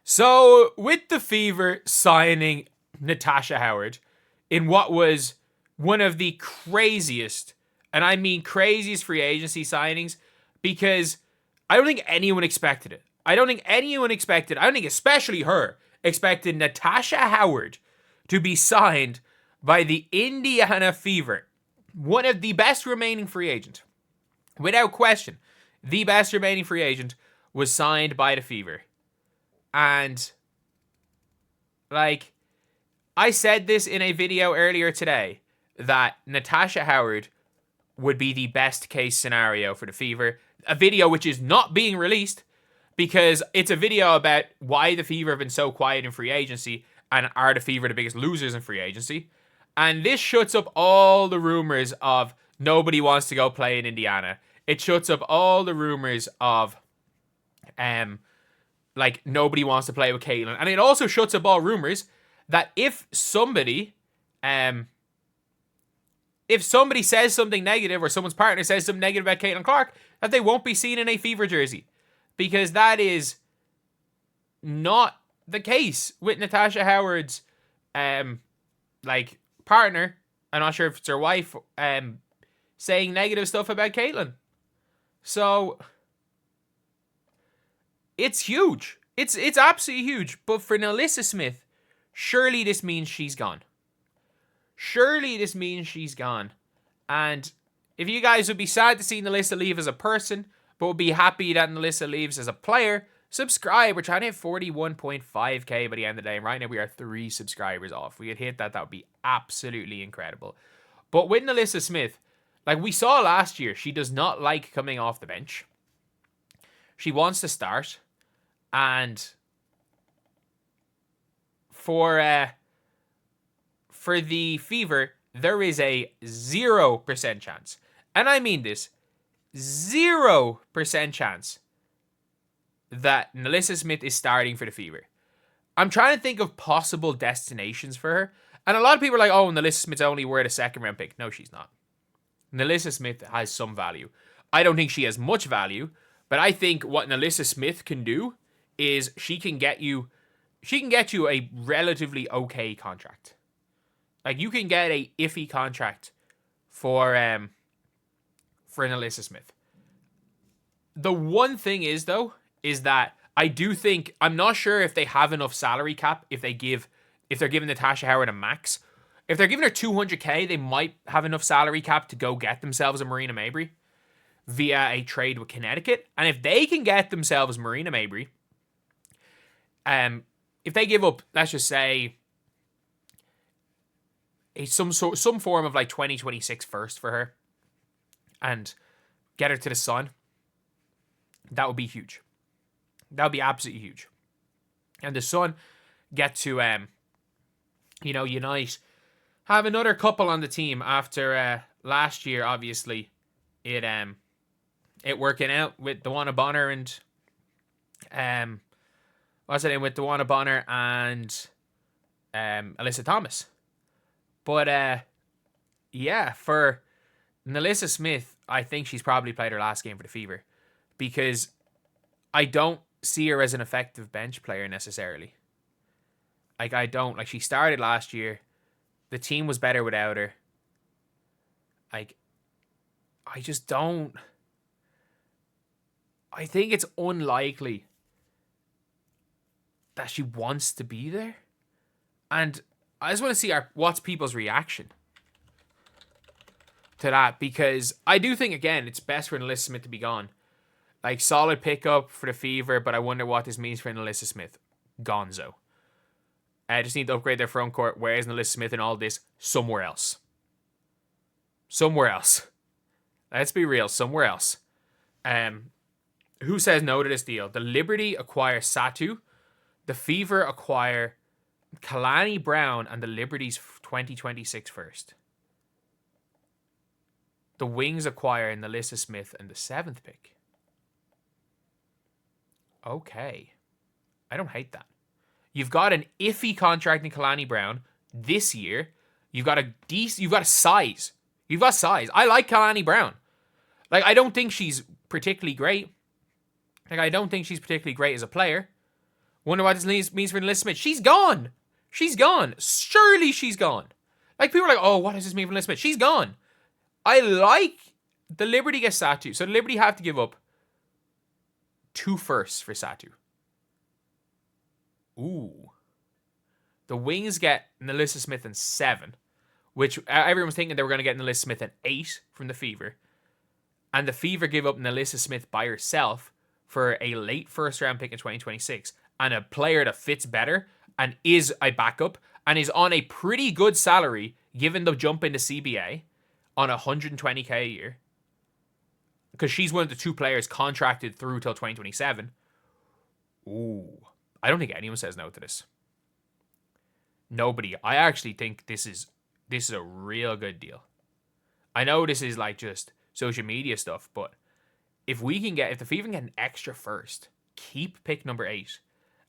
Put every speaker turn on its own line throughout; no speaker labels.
So, with the Fever signing Natasha Howard in what was one of the craziest, and I mean craziest free agency signings, because I don't think anyone expected it. I don't think especially her, expected Natasha Howard to be signed by the Indiana Fever, one of the best remaining free agents. Without question, the best remaining free agent was signed by the Fever. And, like, I said this in a video earlier today, that Natasha Howard would be the best case scenario for the Fever. A video which is not being released because it's a video about why the Fever have been so quiet in free agency and are the Fever the biggest losers in free agency. And this shuts up all the rumors of nobody wants to go play in Indiana. It shuts up all the rumors of like nobody wants to play with Caitlin. And it also shuts up all rumors that if somebody says something negative or someone's partner says something negative about Caitlin Clark, that they won't be seen in a Fever jersey. Because that is not the case with Natasha Howard's like partner. I'm not sure if it's her wife saying negative stuff about Caitlin. So it's huge. It's absolutely huge. But for Nalyssa Smith, surely this means she's gone. And if you guys would be sad to see Nalyssa leave as a person, but would be happy that Nalyssa leaves as a player, subscribe. We're trying to hit 41.5k by the end of the day. And right now we are 3 subscribers off. If we could hit that, that would be absolutely incredible. But with Nalyssa Smith, like we saw last year, she does not like coming off the bench. She wants to start. And for the Fever, there is a 0% chance, and I mean this, 0% chance that Nalyssa Smith is starting for the Fever. I'm trying to think of possible destinations for her, and a lot of people are like, oh, Nalyssa Smith's only worth a second round pick. No, she's not. Nalyssa Smith has some value. I don't think she has much value, but I think what Nalyssa Smith can do is she can get you a relatively okay contract. Like, you can get a iffy contract for Nalyssa Smith. The one thing is, though, is that I do think, I'm not sure if they have enough salary cap if they're giving Natasha Howard a max. If they're giving her 200k, they might have enough salary cap to go get themselves a Marina Mabrey via a trade with Connecticut. And if they can get themselves Marina Mabrey, if they give up, let's just say, some form of like 2026 first for her and get her to the Sun, that would be huge. That would be absolutely huge. And the Sun get to unite, have another couple on the team after last year, obviously it working out with DeWanna Bonner and with DeWanna Bonner and Alyssa Thomas. But, for Nalyssa Smith, I think she's probably played her last game for the Fever. Because I don't see her as an effective bench player necessarily. Like, I don't. Like, she started last year. The team was better without her. Like, I just don't. I think it's unlikely that she wants to be there. And I just want to see what's people's reaction to that, because I do think, again, it's best for Nalyssa Smith to be gone. Like, solid pickup for the Fever, but I wonder what this means for Nalyssa Smith. Gonzo. I just need to upgrade their front court. Where's Nalyssa Smith in all this? Somewhere else. Somewhere else. Let's be real. Somewhere else. Who says no to this deal? The Liberty acquire Satu. The Fever acquire Kalani Brown and the Liberty's 2026 first. The Wings acquire Nalyssa Smith and the 7th pick. Okay. I don't hate that. You've got an iffy contract in Kalani Brown this year. You've got size. You've got size. I like Kalani Brown. Like, I don't think she's particularly great. Like, I don't think she's particularly great as a player. Wonder what this means for Nalyssa Smith. She's gone. She's gone. Surely she's gone. Like, people are like, oh, what does this mean for Nalyssa Smith? She's gone. I like the Liberty gets Satu. So the Liberty have to give up 2 firsts for Satu. Ooh. The Wings get Nalyssa Smith and 7, which everyone was thinking they were going to get Nalyssa Smith and 8 from the Fever. And the Fever give up Nalyssa Smith by herself for a late first round pick in 2026 and a player that fits better and is a backup and is on a pretty good salary given the jump into CBA on 120k a year. Because she's one of the 2 players contracted through till 2027. Ooh. I don't think anyone says no to this. Nobody. I actually think this is a real good deal. I know this is like just social media stuff, but if the Fever can get an extra first, keep pick number 8,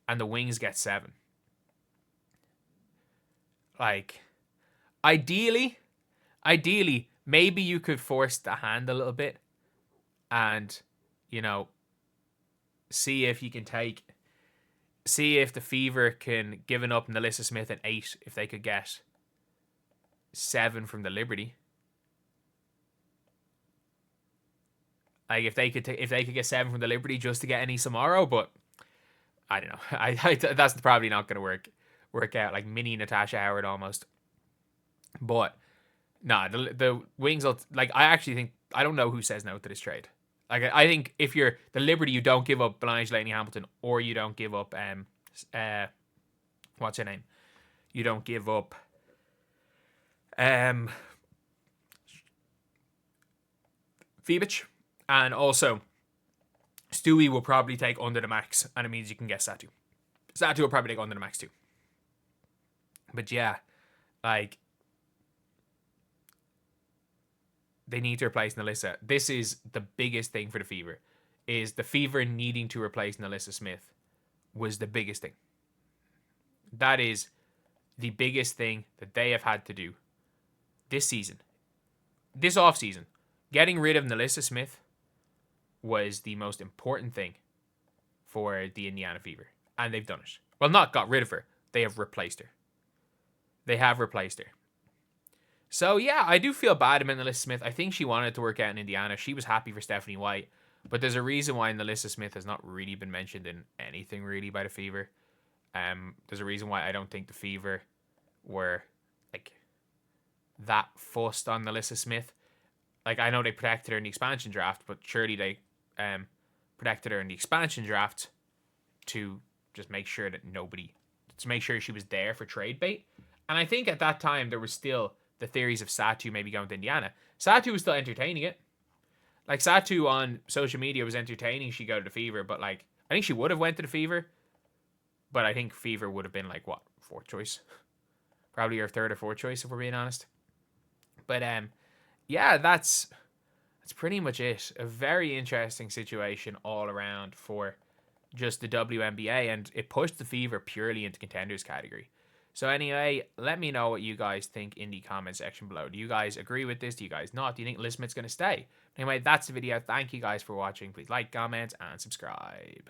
and the Wings get 7. Like, ideally, maybe you could force the hand a little bit and, you know, see if the Fever can give up Nalyssa Smith at 8 if they could get 7 from the Liberty. Like, if they could get 7 from the Liberty just to get any Samaro, but I don't know. That's probably not going to work out, like mini Natasha Howard almost. But nah, the Wings will, like, I actually think, I don't know who says no to this trade. Like, I think if you're the Liberty, you don't give up Blanche Laney Hamilton, or you don't give up what's her name? You don't give up Fibic. And also, Stewie will probably take under the max, and it means you can get Satu. Satu will probably take under the max too. But yeah, like, they need to replace Nalyssa. This is the biggest thing for the Fever. Is the Fever needing to replace Nalyssa Smith was the biggest thing. That is the biggest thing that they have had to do this season. This offseason. Getting rid of Nalyssa Smith was the most important thing for the Indiana Fever. And they've done it. Well, not got rid of her. They have replaced her. So, yeah, I do feel bad about Nalyssa Smith. I think she wanted to work out in Indiana. She was happy for Stephanie White. But there's a reason why Nalyssa Smith has not really been mentioned in anything really by the Fever. There's a reason why I don't think the Fever were, like, that fussed on Nalyssa Smith. Like, I know they protected her in the expansion draft, but surely they protected her in the expansion draft to just make sure that to make sure she was there for trade bait. And I think at that time there was still the theories of Satu maybe going to Indiana. Satu was still entertaining it. Like, Satu on social media was entertaining she go to the Fever, but, like, I think she would have went to the Fever, but I think Fever would have been, like, what, 4th choice? Probably her 3rd or 4th choice, if we're being honest. But, yeah, that's pretty much it. A very interesting situation all around for just the WNBA, and it pushed the Fever purely into contenders category. So anyway, let me know what you guys think in the comment section below. Do you guys agree with this? Do you guys not? Do you think Nalyssa Smith's going to stay? Anyway, that's the video. Thank you guys for watching. Please like, comment, and subscribe.